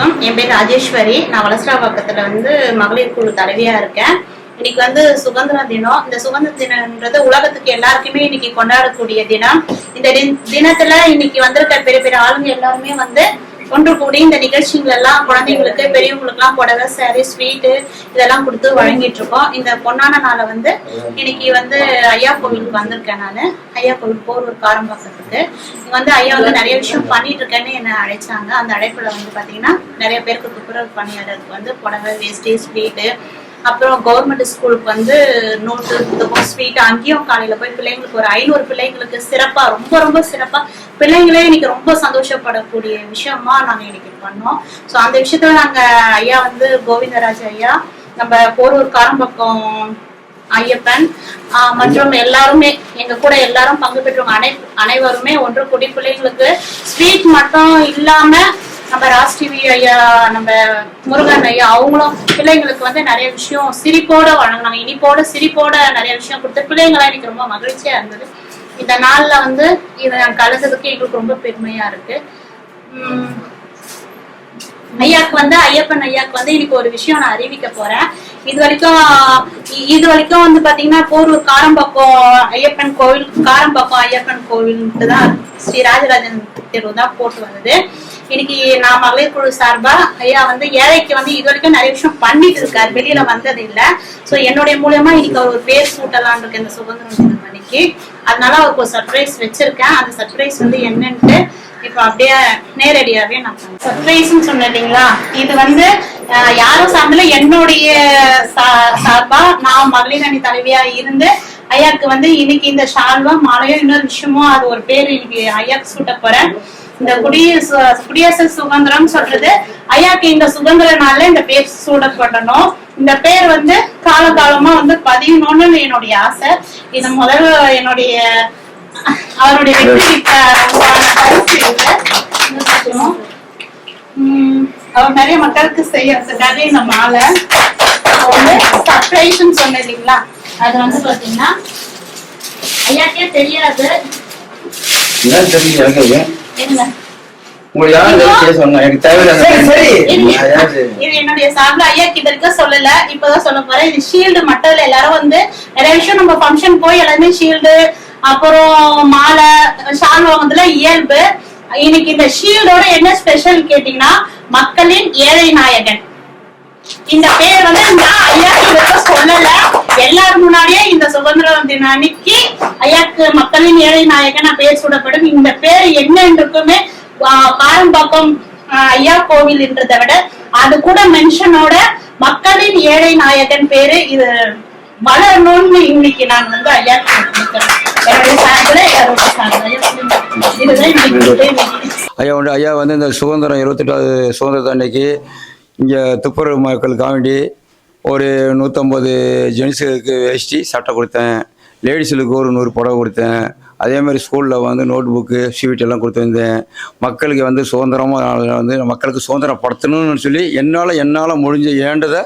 என் பேர் ராஜேஸ்வரி. நான் வலசராபாக்கத்துல மகளிர் குழு தலைவியா இருக்கேன். இன்னைக்கு சுதந்திர தினம். இந்த சுதந்திர தினம்ன்றது உலகத்துக்கு எல்லாருக்குமே இன்னைக்கு கொண்டாடக்கூடிய தினம். இந்த தினத்துல இன்னைக்கு வந்திருக்க பெரிய பெரிய ஆளுங்க எல்லாருமே ஒன்று கூடி இந்த நிகழ்ச்சிகள் எல்லாம் குழந்தைங்களுக்கு பெரியவங்களுக்கு எல்லாம் புடவை, சாரி, ஸ்வீட்டு இதெல்லாம் கொடுத்து வழங்கிட்டு இருக்கோம். இந்த பொன்னான நாளை இன்னைக்கு ஐயா கோவிலுக்கு வந்திருக்கேன். நான் ஐயா கோவில் போரூர் காரம்பாக்கத்துக்கு ஐயா நிறைய விஷயம் பண்ணிட்டு இருக்கேன்னு என்ன அழைச்சாங்க. அந்த அழைப்புல பாத்தீங்கன்னா நிறைய பேருக்கு துப்புரவு பணியாளருக்கு புடவை, வேஷ்டி, ஸ்வீட்டு, அப்புறம் கவர்மெண்ட் ஸ்கூலுக்கு நோட்டு, புத்தகம், ஸ்வீட் அங்கேயும் காலையில போய் பிள்ளைங்களுக்கு ஒரு 500 பிள்ளைங்களுக்கு சிறப்பா ரொம்ப ரொம்ப சிறப்பா பிள்ளைங்களே இன்னைக்கு ரொம்ப சந்தோஷப்படக்கூடிய விஷயமா நாங்க இன்னைக்கு பண்ணோம். ஸோ அந்த விஷயத்துல நாங்க ஐயா கோவிந்தராஜ் ஐயா, நம்ம போரூர் காரம்பாக்கம் ஐயப்பன் மற்றும் எல்லாருமே எங்க கூட எல்லாரும் பங்கு பெற்றவங்க அனைவருமே ஒன்று கூடி பிள்ளைங்களுக்கு ஸ்வீட் மட்டும் இல்லாம நம்ம ராஷ்டிவி ஐயா, நம்ம முருகன் ஐயா அவங்களும் பிள்ளைங்களுக்கு நிறைய விஷயம் சிரிப்போட வழங்கினாங்க. இனிப்போட சிரிப்போட நிறைய விஷயம் கொடுத்து பிள்ளைங்களா எனக்கு ரொம்ப மகிழ்ச்சியா இருந்தது. இந்த நாள்ல இதை கலந்ததுக்கு எங்களுக்கு ரொம்ப பெருமையா இருக்கு. ஐயாக்கு ஐயப்பன் ஐயாக்கு இன்னைக்கு ஒரு விஷயம் நான் அறிவிக்க போறேன். இது வரைக்கும் பாத்தீங்கன்னா போரூர் காரம்பாக்கம் ஐயப்பன் கோவில், காரம்பாக்கம் ஐயப்பன் கோவில்ட்டு தான் ஸ்ரீ ராஜராஜன் தேர்வு தான் போட்டு வந்தது. இன்னைக்கு நான் மகளிர் குழு சார்பா ஐயா ஏழைக்கு இது வரைக்கும் நிறைய விஷயம் பண்ணிட்டு இருக்காரு, வெளியில வந்தது இல்ல. சோ என்னுடைய மூலமா இன்னைக்கு அவர் ஒரு பேர் சூட்டலாம் இருக்கு இந்த சுதந்திர தினம் அன்னைக்கு. அதனால அவருக்கு ஒரு சர்ப்ரைஸ் வச்சிருக்கேன். அந்த சர்ப்ரைஸ் என்னன்ட்டு இப்ப அப்படியே நேரடியாவே நான் சர்ப்ரைஸ் சொன்னேன் இல்லைங்களா. இது யாரும் சார்பில் என்னுடைய சார்பா நான் மகளிர் அணி தலைவியா இருந்து ஐயாக்கு இன்னைக்கு இந்த ஷால்வா மாலையும் இன்னொரு விஷயமும் அது ஒரு பேர் இன்னைக்கு ஐயாக்கு சூட்ட போறேன். இந்த குடியரசு சுதந்திரம் சொல்றது ஐயாக்கு இந்த சுதந்திர நாள்ல இந்த பேர் சூடப்படணும். இந்த பேர் காலகாலமா பதியணும்னு என்னுடைய ஆசை. இது முதல்ல என்னுடைய அவருடைய அவர் நிறைய மக்களுக்கு செய்யறதுக்காக இந்த மாலை சர்ப்ரைஸ் சொன்னேன் இல்லைங்களா. அது பாத்தீங்கன்னா ஐயாக்கே தெரியாது. என்னுடைய சார்பில் ஐயாக்கு இதற்கு சொல்லல, இப்பதான் சொல்ல போறேன். இது ஷீல்டு மட்டதுல எல்லாரும் நிறைய விஷயம் நம்ம ஃபங்க்ஷன் போய் எல்லாருமே ஷீல்டு அப்புறம் மாலை ஷால் வாங்குறதுல இயல்பு. இன்னைக்கு இந்த ஷீல்டோட என்ன ஸ்பெஷல் கேட்டீங்கன்னா மக்களின் ஏழை நாயகன். இந்த பேர் நான் ஐயாக்கு சொல்லல, எல்லாரும் முன்னாடியே இந்த சுதந்திர தின அன்னைக்கு ஐயாக்கு மக்களின் ஏழை நாயகன் பேர் சூடப்படும். இந்த பேர் என்னன்றுக்குமே காரம்பாக்கம் ஐயா கோவில் என்றதை விட அது கூட மென்ஷனோட மக்களின் ஏழை நாயகன் பேரு இது வளரணும்னு இன்னைக்கு நான் ஐயா ஐயா உண்டு. ஐயா இந்த சுதந்திரம் 28வது சுதந்திர அன்னைக்கு இங்கே துப்புரவு மக்களுக்காக வேண்டி ஒரு 150 ஜென்ஸுக்கு வேஷ்டி சட்டை கொடுத்தேன், லேடிஸுக்கு ஒரு 100 புடவை கொடுத்தேன். அதே மாதிரி ஸ்கூலில் நோட் புக்கு, ஸ்வீட் எல்லாம் கொடுத்துருந்தேன். மக்களுக்கு சுதந்திரமாக மக்களுக்கு சுதந்திரப்படுத்தணும்னு சொல்லி என்னால் முடிஞ்ச ஏண்டதை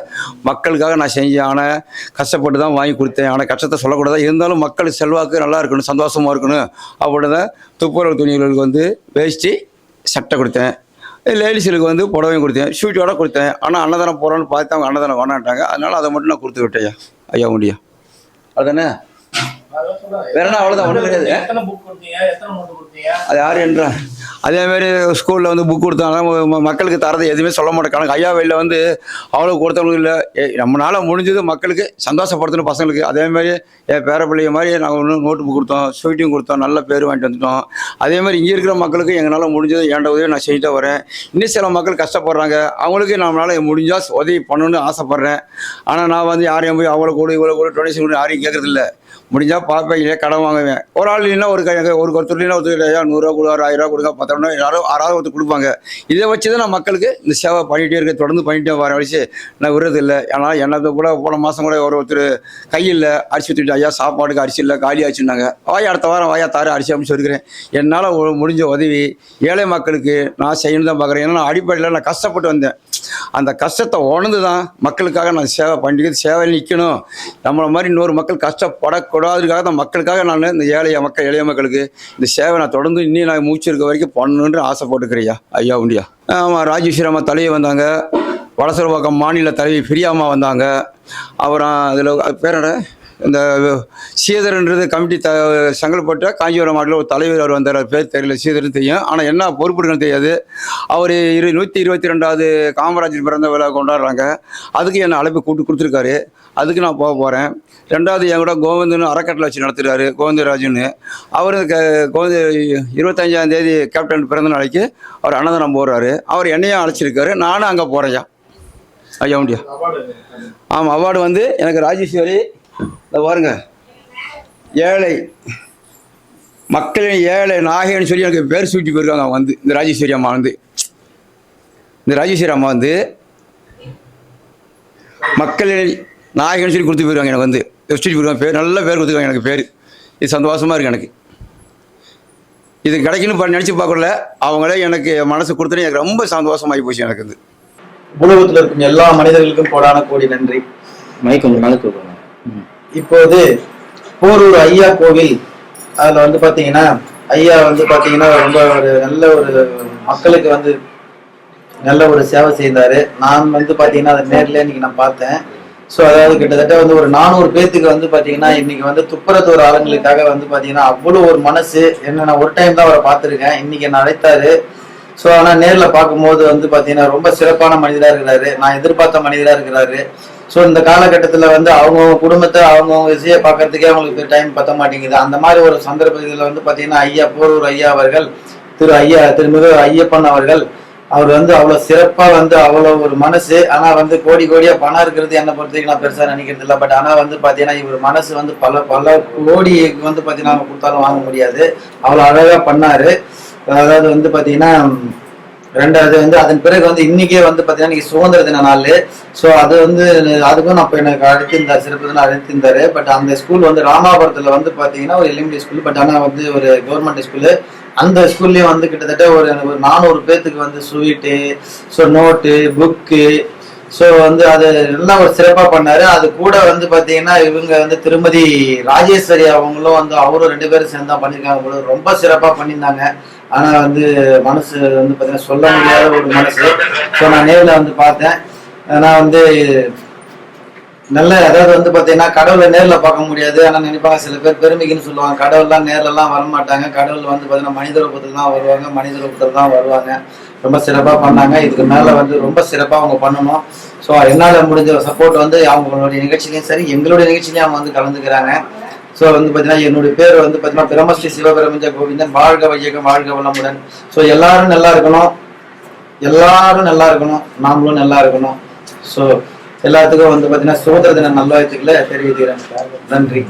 மக்களுக்காக நான் செஞ்சேன். ஆனால் கஷ்டப்பட்டு தான் வாங்கி கொடுத்தேன். ஆனால் கஷ்டத்தை சொல்லக்கூடாது, இருந்தாலும் மக்கள் செல்வாக்கு நல்லா இருக்கணும், சந்தோஷமாக இருக்கணும் அப்படி தான் துப்புரவு துணிகளுக்கு வேஷ்டி சட்டை கொடுத்தேன். லேடிஸுக்கு புடவையும் கொடுத்தேன், ஸ்வீட்டோட கொடுத்தேன். ஆனால் அன்னதானம் போகிறோன்னு பார்த்து அவங்க அன்னதானம் வேணாட்டாங்க. அதனால் அதை மட்டும் நான் கொடுத்து விட்டேன் ஐயா முடியா. அதுதானே வேற என்ன, அவ்வளோதான், ஒன்றும் கிடையாது. அது யார் என்றா அதே மாதிரி ஸ்கூலில் புக் கொடுத்தாங்க, மக்களுக்கு தரது எதுவுமே சொல்ல மாட்டேங்காங்க. ஐயா வெளியில் அவ்வளோ கொடுத்தவங்களும் இல்லை. நம்மளால முடிஞ்சது மக்களுக்கு சந்தோஷப்படுத்தணும் பசங்களுக்கு. அதே மாதிரி என் பேரப்பிள்ளைய மாதிரி நாங்கள் நோட்டு புக் கொடுத்தோம், ஸ்வீட்டும் கொடுத்தோம், நல்ல பேர் வாங்கிட்டு வந்துட்டோம். அதே மாதிரி இங்கே இருக்கிற மக்களுக்கு எங்களால் முடிஞ்சது ஏண்ட உதவி நான் செஞ்சுட்டு வரேன். இன்னும் சில மக்கள் கஷ்டப்படுறாங்க, அவங்களுக்கு நம்மளால் முடிஞ்சால் உதவி பண்ணணும்னு ஆசைப்பட்றேன். ஆனால் நான் யாரையும் போய் அவ்வளோ கூட இவ்வளோ கூட டொனேஷன் கூட யாரையும் கேட்கறதில்ல. முடிஞ்சால் பார்ப்பேன், இல்லை கடன் வாங்குவேன். ஒரு ஆள் இல்லைன்னா ஒருத்தர் இல்லைன்னா ஒருத்தர் 100 ரூபா கொடுங்க, 1000 ரூபா கொடுங்க, 10 ரூபா யாரோ 6 ஒருத்தர் கொடுப்பாங்க. இதை வச்சு தான் நான் மக்களுக்கு இந்த சேவை பண்ணிகிட்டே இருக்கேன், தொடர்ந்து பண்ணிகிட்டே வர வச்சு நான் விடுறதில்லை. ஏன்னா என்னத்தை கூட போன மாதம் கூட ஒருத்தர் கையில் அரிசி ஊற்றிட்டு ஐயா சாப்பாடுக்கு அரிசி இல்லை, காலி ஆச்சுன்னாங்க. அடுத்த வாரம் வாயா தார அரிசி அப்படின்னு சொல்லிக்கிறேன். என்னால் முடிஞ்ச உதவி ஏழை மக்களுக்கு நான் செய்யணும் தான் பார்க்குறேன். ஏன்னா நான் அடிப்படையில் நான் கஷ்டப்பட்டு வந்தேன். அந்த கஷ்டத்தை உணர்ந்து தான் மக்களுக்காக நான் சேவையில் நிற்கணும். நம்மளை மாதிரி இன்னொரு மக்கள் கஷ்டப்படக்கூடாதுக்காக தான் மக்களுக்காக நான் இந்த எளிய மக்களுக்கு இந்த சேவை நான் தொடர்ந்து இன்னும் நான் மூச்சு இருக்க வரைக்கும் பண்ணணுன்னு ஆசைப்பட்டுக்கிறியா ஐயா உண்டியா. ஆமாம், ராஜேஸ்வரி அம்மா தலைவி வந்தாங்க, வலசரவாக்கம் மாநில தலைவி பிரியாம்மா வந்தாங்க. அப்புறம் அதில் பேர் என்ன, இந்த சீதரன்றது கமிட்டி சங்கல்பட்ட காஞ்சிபுரம் மாவட்டத்தில் ஒரு தலைவர் அவர் வந்தார். அவர் பேர் தெரியல, சீதரன் தெரியும், ஆனால் என்ன பொறுப்புன்னு தெரியாது. அவர் 122வது காமராஜர் பிறந்த விழா கொண்டாடுறாங்க. அதுக்கு என்னை அழைப்பு கொடுத்துருக்காரு. அதுக்கு நான் போக போகிறேன். ரெண்டாவது என் கூட கோவிந்தன் அறக்கட்டளை வச்சு நடத்துகிறாரு, கோவிந்தராஜுன்னு. அவர் 25ஆம் தேதி கேப்டன் பிறந்த நாளைக்கு அவர் அன்னதானம் போடுறாரு. அவர் என்னையும் அழைச்சிருக்காரு, நானும் அங்கே போகிறேன் ஐயா உண்டியா. ஆமாம், அவார்டு வந்து எனக்கு ராஜேஸ்வரி இந்த பாருங்க, ஏழை மக்களின் ஏழை நாயகன்னு சொல்லி எனக்கு பேர் சூட்டி போயிருக்காங்க. அவங்க வந்து இந்த ராஜேஸ்வரி அம்மா வந்து மக்களின் நாயகன்னு சொல்லி கொடுத்து போயிருக்காங்க. எனக்கு வந்து சூட்டி போயிருக்காங்க, பேர் நல்ல பேர் கொடுத்துருக்காங்க. எனக்கு பேர் இது சந்தோஷமாக இருக்குது. எனக்கு இது கிடைக்குன்னு நினச்சி பார்க்கல, அவங்களே எனக்கு மனசு கொடுத்துட்டு எனக்கு ரொம்ப சந்தோஷமாகி போச்சு. எனக்கு இது உலகத்தில் இருக்கும் எல்லா மனிதர்களுக்கும் கோடான கோடி நன்றி. கொஞ்சம் நாளுக்கு இப்போது போரூர் ஐயா கோவில், அதில் வந்து பார்த்தீங்கன்னா ஐயா வந்து பார்த்தீங்கன்னா ரொம்ப ஒரு நல்ல ஒரு மக்களுக்கு வந்து நல்ல ஒரு சேவை செய்தார். நான் வந்து பார்த்தீங்கன்னா அதை நேரில் இன்னைக்கு நான் பார்த்தேன். ஸோ அதாவது கிட்டத்தட்ட வந்து ஒரு 400 பேர்த்துக்கு வந்து பார்த்தீங்கன்னா இன்னைக்கு வந்து துப்புரத்தூர் ஆளுங்களுக்காக வந்து பார்த்தீங்கன்னா அவ்வளோ ஒரு மனசு. என்ன, நான் ஒரு டைம் தான் அவரை பார்த்துருக்கேன், இன்னைக்கு என்ன அழைத்தாரு. ஸோ ஆனால் நேரில் பார்க்கும்போது வந்து பார்த்தீங்கன்னா ரொம்ப சிறப்பான மனிதராக இருக்கிறாரு, நான் எதிர்பார்த்த மனிதராக இருக்கிறாரு. ஸோ இந்த காலகட்டத்தில் வந்து அவங்கவுங்க குடும்பத்தை அவங்கவுங்க விஷயம் பார்க்கறதுக்கே அவங்களுக்கு டைம் பத்த மாட்டேங்குது. அந்த மாதிரி ஒரு சந்தர்ப்பத்தில் வந்து பார்த்தீங்கன்னா ஐயா போரூர் ஐயா அவர்கள், திருமிகு ஐயப்பன் அவர்கள், அவர் வந்து அவ்வளோ சிறப்பாக வந்து அவ்வளோ ஒரு மனசு. ஆனால் வந்து கோடி கோடியாக பணம் இருக்கிறது என்னை பொறுத்தவரைக்கும் நான் பெருசாக நினைக்கிறது இல்லை. பட் ஆனால் வந்து பார்த்தீங்கன்னா இவர் மனசு வந்து பல கோடி வந்து பார்த்தீங்கன்னா அவங்க கொடுத்தாலும் வாங்க முடியாது, அவ்வளோ அழகாக பண்ணார். அதாவது வந்து பார்த்தீங்கன்னா ரெண்டாவது வந்து அதன் பிறகு வந்து இன்னைக்கே வந்து பார்த்தீங்கன்னா இன்னைக்கு சுதந்திர தின நாள். ஸோ அது வந்து அதுக்கும் நான் இப்போ எனக்கு அழைத்திருந்தார், சிறப்பு தினம் அழைத்திருந்தாரு. பட் அந்த ஸ்கூல் வந்து ராமாபுரத்தில் வந்து பார்த்தீங்கன்னா ஒரு எலிமெண்ட்ரி ஸ்கூல், பட் ஆனால் வந்து ஒரு கவர்மெண்ட் ஸ்கூலு. அந்த ஸ்கூல்லேயும் வந்து கிட்டத்தட்ட ஒரு 400 பேர்த்துக்கு வந்து sweet, so note, book, so வந்து அது எல்லாம் ஒரு சிறப்பாக பண்ணார். அது கூட வந்து பார்த்தீங்கன்னா இவங்க வந்து திருமதி ராஜேஸ்வரி அவங்களும் வந்து அவரும் 2 பேரும் சேர்ந்து தான் பண்ணியிருக்காங்க. ரொம்ப சிறப்பாக பண்ணியிருந்தாங்க. ஆனால் வந்து மனசு வந்து பார்த்தீங்கன்னா சொல்ல முடியாத ஒரு மனசு. ஸோ நான் நேரில் வந்து பார்த்தேன். நான் வந்து நல்ல, அதாவது வந்து பார்த்தீங்கன்னா கடவுளை நேரில் பார்க்க முடியாது, ஆனால் நினைப்பாங்க சில பேர் பெருமைக்குன்னு சொல்லுவாங்க, கடவுள்லாம் நேரிலலாம் வரமாட்டாங்க, கடவுள் வந்து பார்த்தீங்கன்னா மனித ரூபத்தில் தான் வருவாங்க, மனித ரூபத்தில் தான் வருவாங்க. ரொம்ப சிறப்பாக பண்ணாங்க. இதுக்கு மேலே வந்து ரொம்ப சிறப்பாக அவங்க பண்ணணும். ஸோ என்னால் முடிஞ்ச சப்போர்ட் வந்து அவங்களுடைய நிகழ்ச்சிலையும் சரி எங்களுடைய நிகழ்ச்சிலையும் அவங்க வந்து கலந்துக்கிறாங்க. ஸோ வந்து பார்த்தீங்கன்னா என்னுடைய பேர் வந்து பார்த்தீங்கன்னா பிரம்மஸ்ரீ சிவபிரமஞ்ச கோவிந்தன். வாழ்க வையகம், வாழ்க வளமுடன். ஸோ எல்லாரும் நல்லா இருக்கணும், நாமளும் நல்லா இருக்கணும். ஸோ எல்லாத்துக்கும் வந்து பார்த்தீங்கன்னா சுதந்திர தின நல்வாழ்த்துக்களை தெரிவிக்கிறேன். நன்றி.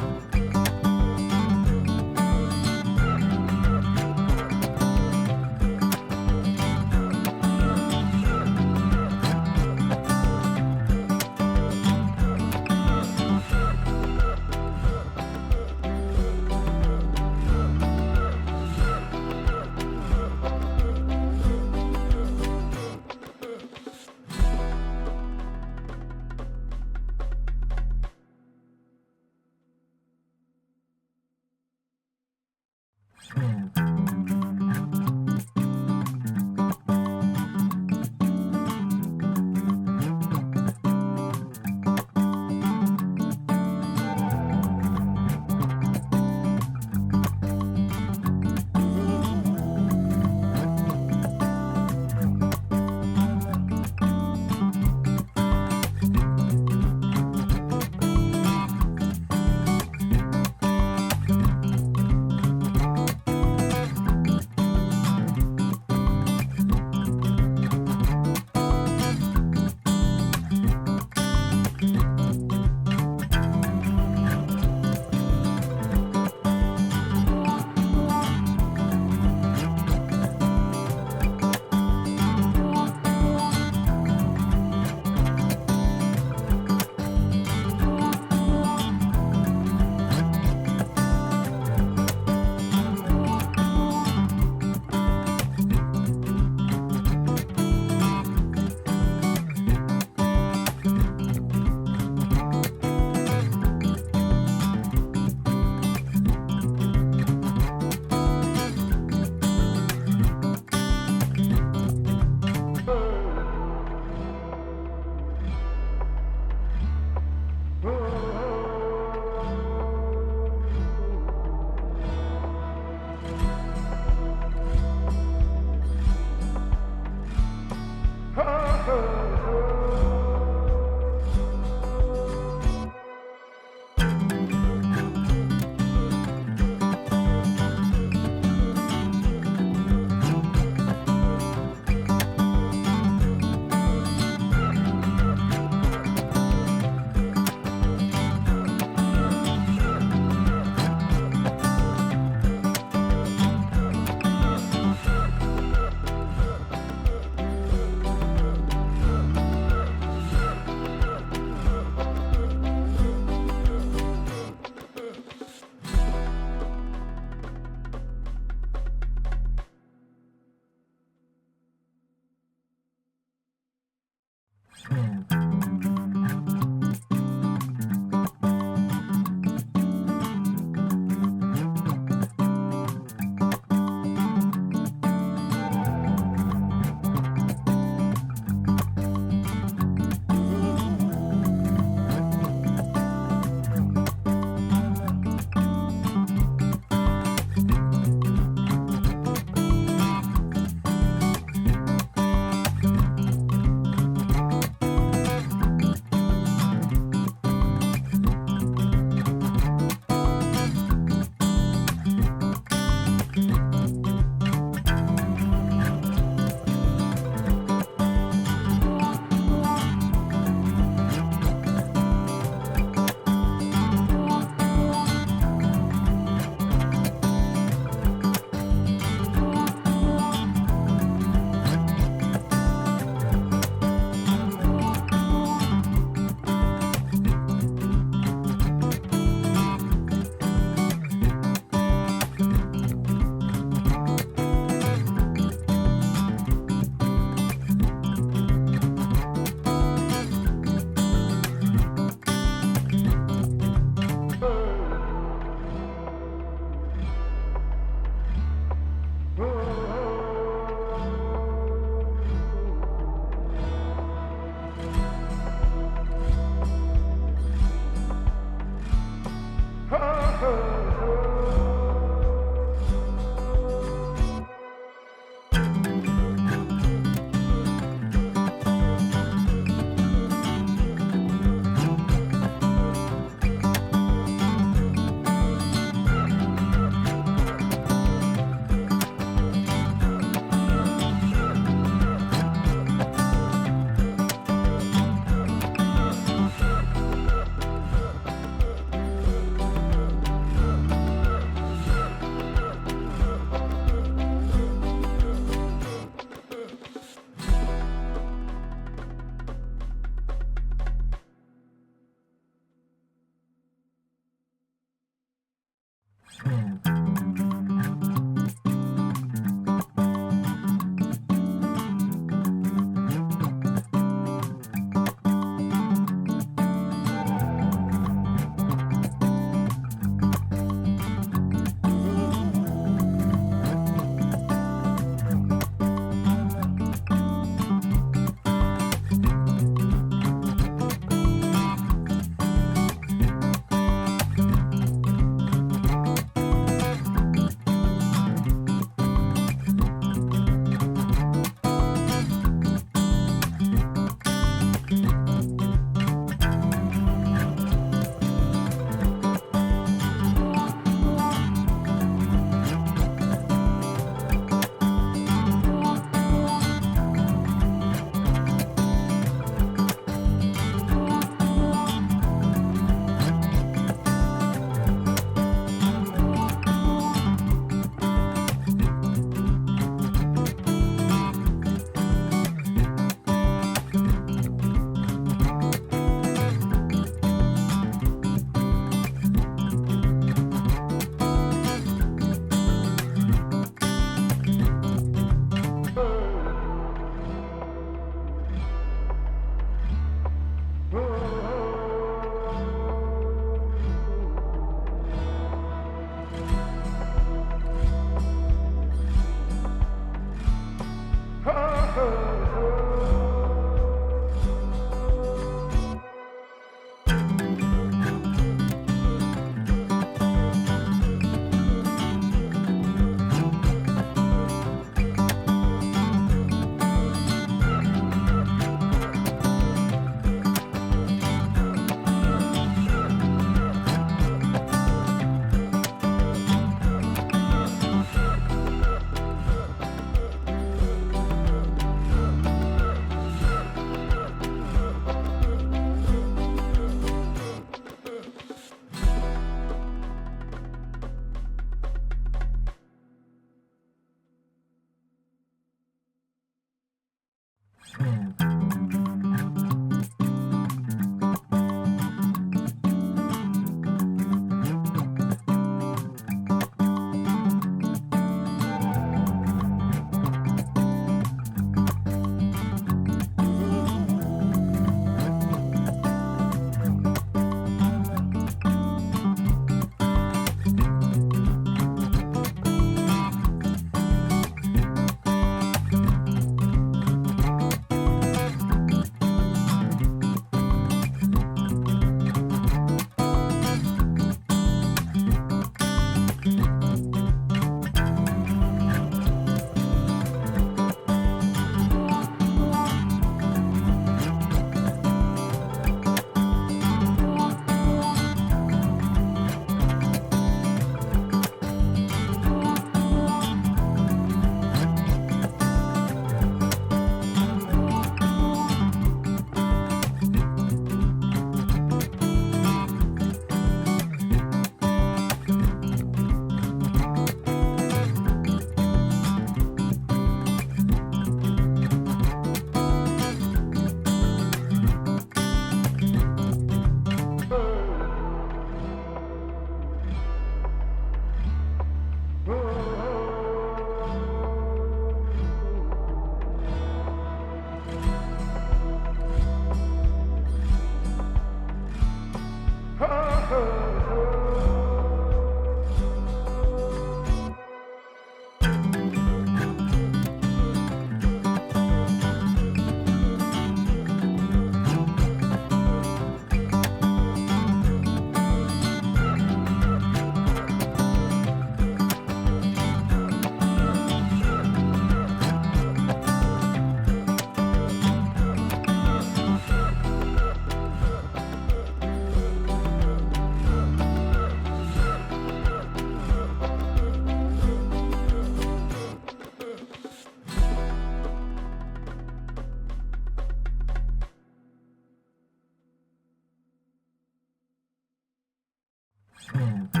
Mm-hmm.